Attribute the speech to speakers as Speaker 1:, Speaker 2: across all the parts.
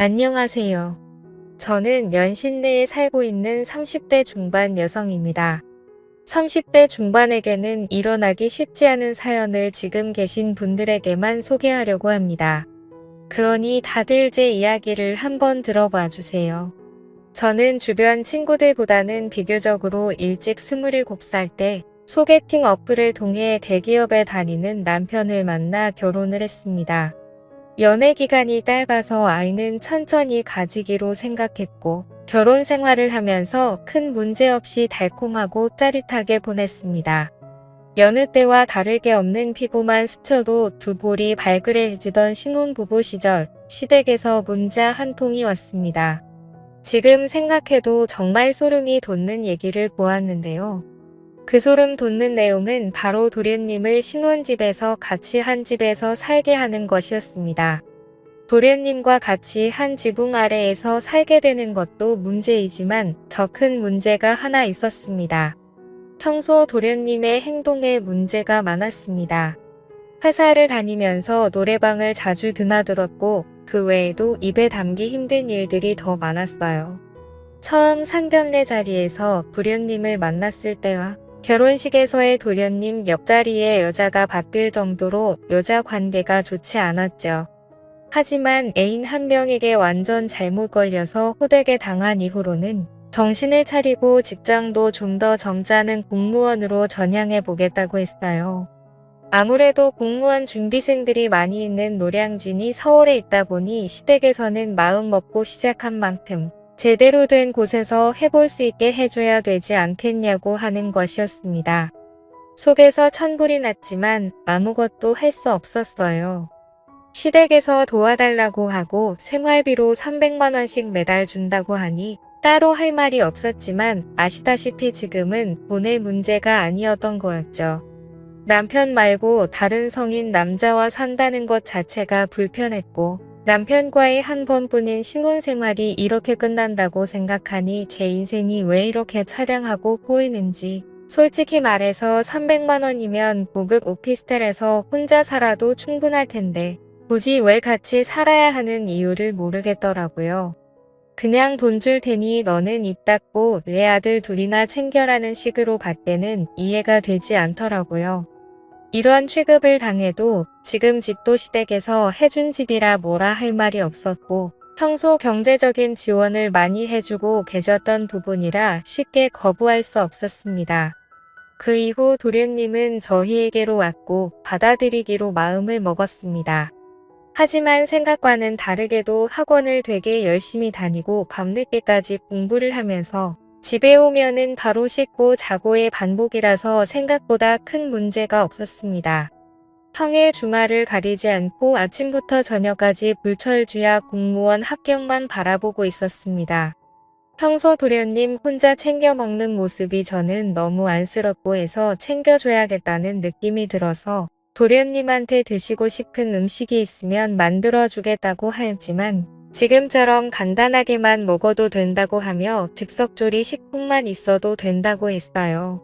Speaker 1: 안녕하세요. 저는 연신내에 살고 있는 30대 중반 여성입니다. 30대 중반에게는 일어나기 쉽지 않은 사연을 지금 계신 분들에게만 소개하려고 합니다. 그러니 다들 제 이야기를 한번 들어봐 주세요. 저는 주변 친구들보다는 비교적으로 일찍 27살 때 소개팅 어플을 통해 대기업에 다니는 남편을 만나 결혼을 했습니다. 연애 기간이 짧아서 아이는 천천히 가지기로 생각했고 결혼 생활을 하면서 큰 문제 없이 달콤하고 짜릿하게 보냈습니다. 여느 때와 다를 게 없는 피부만 스쳐도 두 볼이 발그레해지던 신혼부부 시절 시댁에서 문자 한 통이 왔습니다. 지금 생각해도 정말 소름이 돋는 얘기를 보았는데요. 그 소름 돋는 내용은 바로 도련님을 신혼집에서 같이 한 집에서 살게 하는 것이었습니다. 도련님과 같이 한 지붕 아래에서 살게 되는 것도 문제이지만 더 큰 문제가 하나 있었습니다. 평소 도련님의 행동에 문제가 많았습니다. 회사를 다니면서 노래방을 자주 드나들었고 그 외에도 입에 담기 힘든 일들이 더 많았어요. 처음 상견례 자리에서 도련님을 만났을 때와 결혼식에서의 도련님 옆자리에 여자가 바뀔 정도로 여자 관계가 좋지 않았죠. 하지만 애인 한 명에게 완전 잘못 걸려서 호되게 당한 이후로는 정신을 차리고 직장도 좀 더 점잖은 공무원으로 전향해 보겠다고 했어요. 아무래도 공무원 준비생들이 많이 있는 노량진이 서울에 있다 보니 시댁에서는 마음 먹고 시작한 만큼 제대로 된 곳에서 해볼 수 있게 해줘야 되지 않겠냐고 하는 것이었습니다. 속에서 천불이 났지만 아무것도 할 수 없었어요. 시댁에서 도와달라고 하고 생활비로 300만 원씩 매달 준다고 하니 따로 할 말이 없었지만 아시다시피 지금은 돈의 문제가 아니었던 거였죠. 남편 말고 다른 성인 남자와 산다는 것 자체가 불편했고 남편과의 한 번뿐인 신혼생활이 이렇게 끝난다고 생각하니 제 인생이 왜 이렇게 처량하고 꼬이는지 솔직히 말해서 300만 원이면 고급 오피스텔에서 혼자 살아도 충분할 텐데 굳이 왜 같이 살아야 하는 이유를 모르겠더라고요. 그냥 돈 줄 테니 너는 입 닫고 내 아들 둘이나 챙겨라는 식으로 받게는 이해가 되지 않더라고요. 이러한 취급을 당해도 지금 집도 시댁에서 해준 집이라 뭐라 할 말이 없었고 평소 경제적인 지원을 많이 해주고 계셨던 부분이라 쉽게 거부할 수 없었습니다. 그 이후 도련님은 저희에게로 왔고 받아들이기로 마음을 먹었습니다. 하지만 생각과는 다르게도 학원을 되게 열심히 다니고 밤늦게까지 공부를 하면서 집에 오면은 바로 씻고 자고의 반복이라서 생각보다 큰 문제가 없었습니다. 평일 주말을 가리지 않고 아침부터 저녁까지 불철주야 공무원 합격만 바라보고 있었습니다. 평소 도련님 혼자 챙겨 먹는 모습이 저는 너무 안쓰럽고 해서 챙겨줘야겠다는 느낌이 들어서 도련님한테 드시고 싶은 음식이 있으면 만들어주겠다고 하였지만 지금처럼 간단하게만 먹어도 된다고 하며 즉석조리 식품만 있어도 된다고 했어요.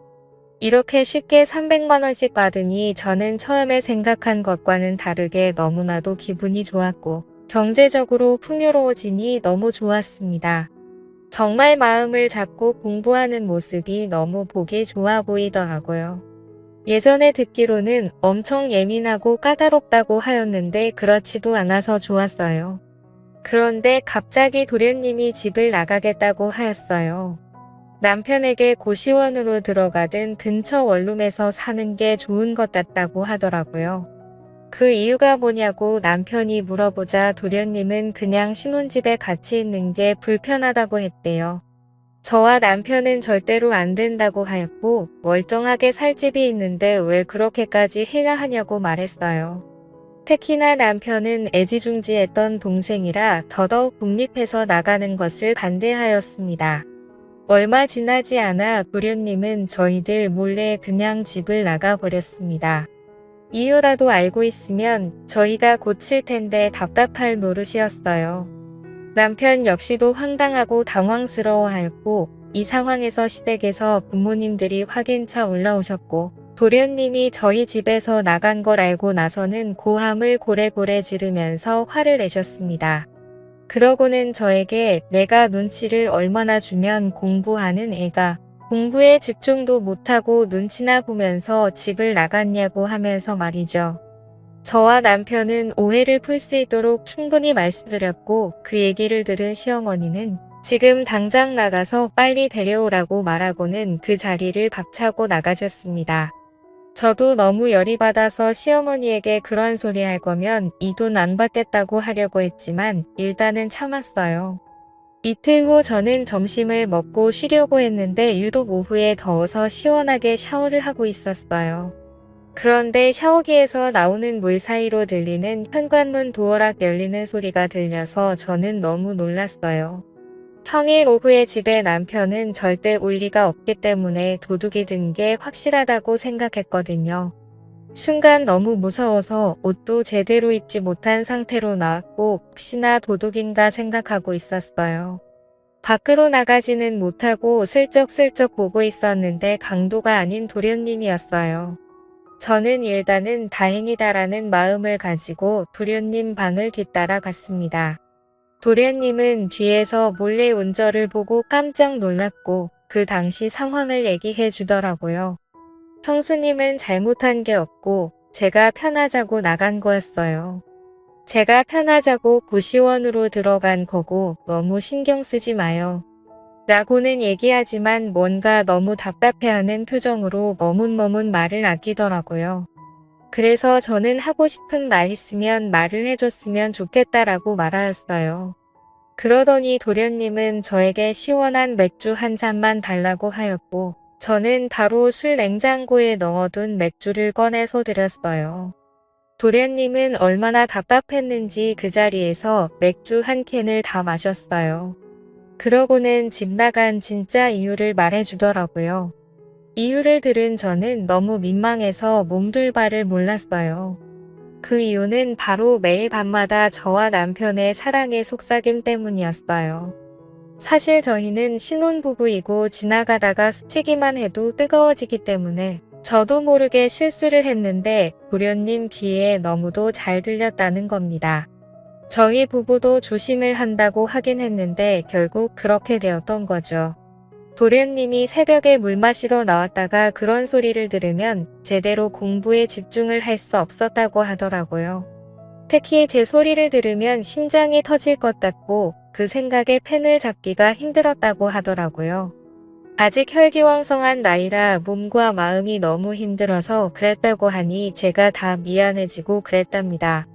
Speaker 1: 이렇게 쉽게 300만 원씩 받으니 저는 처음에 생각한 것과는 다르게 너무나도 기분이 좋았고 경제적으로 풍요로워지니 너무 좋았습니다. 정말 마음을 잡고 공부하는 모습이 너무 보기 좋아 보이더라고요. 예전에 듣기로는 엄청 예민하고 까다롭다고 하였는데 그렇지도 않아서 좋았어요. 그런데 갑자기 도련님이 집을 나가겠다고 하였어요. 남편에게 고시원으로 들어가든 근처 원룸에서 사는 게 좋은 것 같다고 하더라고요. 그 이유가 뭐냐고 남편이 물어보자 도련님은 그냥 신혼집에 같이 있는 게 불편하다고 했대요. 저와 남편은 절대로 안 된다고 하였고 멀쩡하게 살 집이 있는데 왜 그렇게까지 해야 하냐고 말했어요. 특히나 남편은 애지중지했던 동생이라 더더욱 독립해서 나가는 것을 반대하였습니다. 얼마 지나지 않아 도련님은 저희들 몰래 그냥 집을 나가버렸습니다. 이유라도 알고 있으면 저희가 고칠 텐데 답답할 노릇이었어요. 남편 역시도 황당하고 당황스러워하였고 이 상황에서 시댁에서 부모님들이 확인차 올라오셨고 도련님이 저희 집에서 나간 걸 알고 나서는 고함을 고래고래 지르면서 화를 내셨습니다. 그러고는 저에게 내가 눈치를 얼마나 주면 공부하는 애가 공부에 집중도 못하고 눈치나 보면서 집을 나갔냐고 하면서 말이죠. 저와 남편은 오해를 풀 수 있도록 충분히 말씀드렸고 그 얘기를 들은 시어머니는 지금 당장 나가서 빨리 데려오라고 말하고는 그 자리를 박차고 나가셨습니다. 저도 너무 열이 받아서 시어머니에게 그런 소리 할 거면 이 돈 안 받겠다고 하려고 했지만 일단은 참았어요. 이틀 후 저는 점심을 먹고 쉬려고 했는데 유독 오후에 더워서 시원하게 샤워를 하고 있었어요. 그런데 샤워기에서 나오는 물 사이로 들리는 현관문 도어락 열리는 소리가 들려서 저는 너무 놀랐어요. 평일 오후에 집에 남편은 절대 올 리가 없기 때문에 도둑이 든 게 확실하다고 생각했거든요. 순간 너무 무서워서 옷도 제대로 입지 못한 상태로 나왔고 혹시나 도둑인가 생각하고 있었어요. 밖으로 나가지는 못하고 슬쩍슬쩍 보고 있었는데 강도가 아닌 도련님이었어요. 저는 일단은 다행이다라는 마음을 가지고 도련님 방을 뒤따라 갔습니다. 도련님은 뒤에서 몰래 온 저를 보고 깜짝 놀랐고 그 당시 상황을 얘기해 주더라고요. 형수님은 잘못한 게 없고 제가 편하자고 나간 거였어요. 제가 편하자고 고시원으로 들어간 거고 너무 신경 쓰지 마요. 라고는 얘기하지만 뭔가 너무 답답해하는 표정으로 머문머문 말을 아끼더라고요. 그래서 저는 하고 싶은 말 있으면 말을 해줬으면 좋겠다라고 말하였어요. 그러더니 도련님은 저에게 시원한 맥주 한 잔만 달라고 하였고 저는 바로 술 냉장고에 넣어둔 맥주를 꺼내서 드렸어요. 도련님은 얼마나 답답했는지 그 자리에서 맥주 한 캔을 다 마셨어요. 그러고는 집 나간 진짜 이유를 말해주더라고요. 이유를 들은 저는 너무 민망해서 몸둘 바를 몰랐어요. 그 이유는 바로 매일 밤마다 저와 남편의 사랑의 속삭임 때문이었어요. 사실 저희는 신혼부부이고 지나가다가 스치기만 해도 뜨거워지기 때문에 저도 모르게 실수를 했는데 도련님 귀에 너무도 잘 들렸다는 겁니다. 저희 부부도 조심을 한다고 하긴 했는데 결국 그렇게 되었던 거죠. 도련님이 새벽에 물 마시러 나왔다가 그런 소리를 들으면 제대로 공부에 집중을 할 수 없었다고 하더라고요. 특히 제 소리를 들으면 심장이 터질 것 같고 그 생각에 펜을 잡기가 힘들었다고 하더라고요. 아직 혈기왕성한 나이라 몸과 마음이 너무 힘들어서 그랬다고 하니 제가 다 미안해지고 그랬답니다.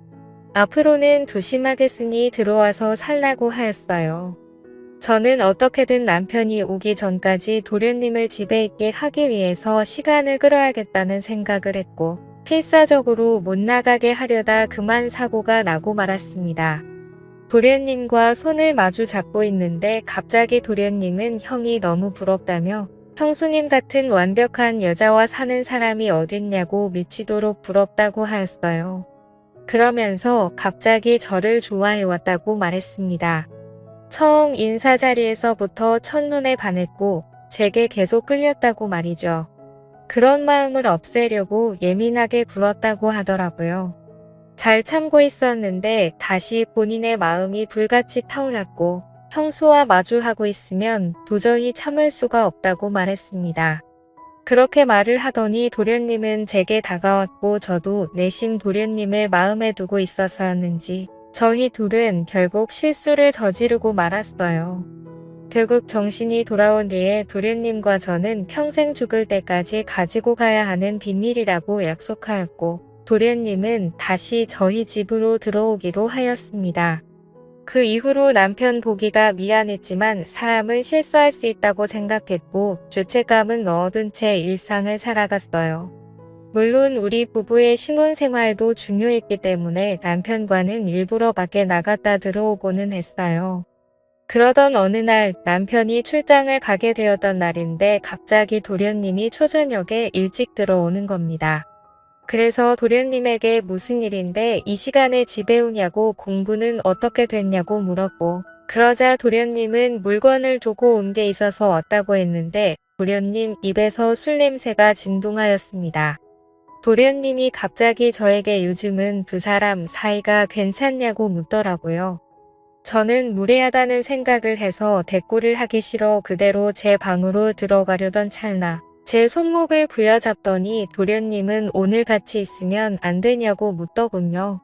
Speaker 1: 앞으로는 조심하겠으니 들어와서 살라고 하였어요. 저는 어떻게든 남편이 오기 전까지 도련님을 집에 있게 하기 위해서 시간을 끌어야겠다는 생각을 했고 필사적으로 못 나가게 하려다 그만 사고가 나고 말았습니다. 도련님과 손을 마주 잡고 있는데 갑자기 도련님은 형이 너무 부럽다며 형수님 같은 완벽한 여자와 사는 사람이 어딨냐고 미치도록 부럽다고 하였어요. 그러면서 갑자기 저를 좋아해왔다고 말했습니다. 처음 인사 자리에서부터 첫눈에 반했고 제게 계속 끌렸다고 말이죠. 그런 마음을 없애려고 예민하게 굴었다고 하더라고요. 잘 참고 있었는데 다시 본인의 마음이 불같이 타올랐고 형수와 마주하고 있으면 도저히 참을 수가 없다고 말했습니다. 그렇게 말을 하더니 도련님은 제게 다가왔고 저도 내심 도련님을 마음에 두고 있어서였는지 저희 둘은 결국 실수를 저지르고 말았어요. 결국 정신이 돌아온 뒤에 도련님과 저는 평생 죽을 때까지 가지고 가야 하는 비밀이라고 약속하였고 도련님은 다시 저희 집으로 들어오기로 하였습니다. 그 이후로 남편 보기가 미안했지만 사람은 실수할 수 있다고 생각했고 죄책감은 넣어둔 채 일상을 살아갔어요. 물론 우리 부부의 신혼생활도 중요했기 때문에 남편과는 일부러 밖에 나갔다 들어오고는 했어요. 그러던 어느 날 남편이 출장을 가게 되었던 날인데 갑자기 도련님이 초저녁에 일찍 들어오는 겁니다. 그래서 도련님에게 무슨 일인데 이 시간에 집에 오냐고 공부는 어떻게 됐냐고 물었고 그러자 도련님은 물건을 두고 온 게 있어서 왔다고 했는데 도련님 입에서 술 냄새가 진동하였습니다. 도련님이 갑자기 저에게 요즘은 두 사람 사이가 괜찮냐고 묻더라고요. 저는 무례하다는 생각을 해서 대꾸를 하기 싫어 그대로 제 방으로 들어가려던 찰나 제 손목을 부여잡더니 도련님은 오늘 같이 있으면 안 되냐고 묻더군요.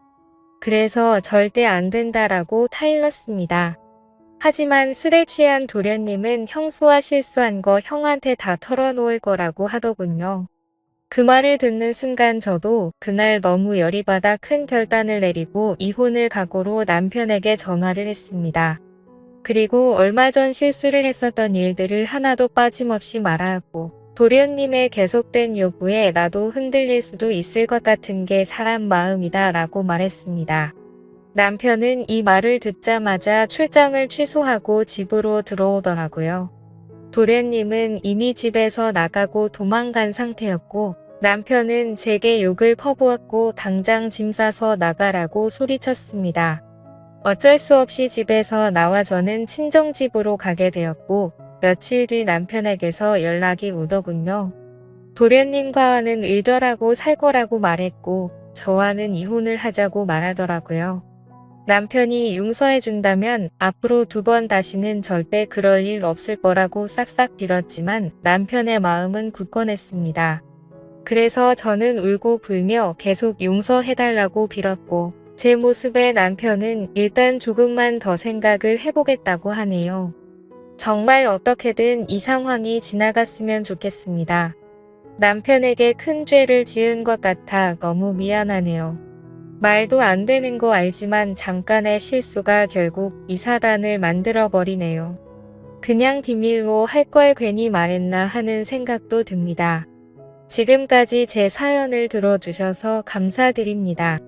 Speaker 1: 그래서 절대 안 된다라고 타일렀습니다. 하지만 술에 취한 도련님은 형수와 실수한 거 형한테 다 털어놓을 거라고 하더군요. 그 말을 듣는 순간 저도 그날 너무 열이 받아 큰 결단을 내리고 이혼을 각오로 남편에게 전화를 했습니다. 그리고 얼마 전 실수를 했었던 일들을 하나도 빠짐없이 말하고 도련님의 계속된 요구에 나도 흔들릴 수도 있을 것 같은 게 사람 마음이다 라고 말했습니다. 남편은 이 말을 듣자마자 출장을 취소하고 집으로 들어오더라고요. 도련님은 이미 집에서 나가고 도망간 상태였고 남편은 제게 욕을 퍼부었고 당장 짐 싸서 나가라고 소리쳤습니다. 어쩔 수 없이 집에서 나와 저는 친정집으로 가게 되었고 며칠 뒤 남편에게서 연락이 오더군요. 도련님과는 의절하고 살 거라고 말했고 저와는 이혼을 하자고 말하더라고요. 남편이 용서해준다면 앞으로 2번 다시는 절대 그럴 일 없을 거라고 싹싹 빌었지만 남편의 마음은 굳건했습니다. 그래서 저는 울고 불며 계속 용서해달라고 빌었고 제 모습에 남편은 일단 조금만 더 생각을 해보겠다고 하네요. 정말 어떻게든 이 상황이 지나갔으면 좋겠습니다. 남편에게 큰 죄를 지은 것 같아 너무 미안하네요. 말도 안 되는 거 알지만 잠깐의 실수가 결국 이 사단을 만들어버리네요. 그냥 비밀로 할 걸 괜히 말했나 하는 생각도 듭니다. 지금까지 제 사연을 들어주셔서 감사드립니다.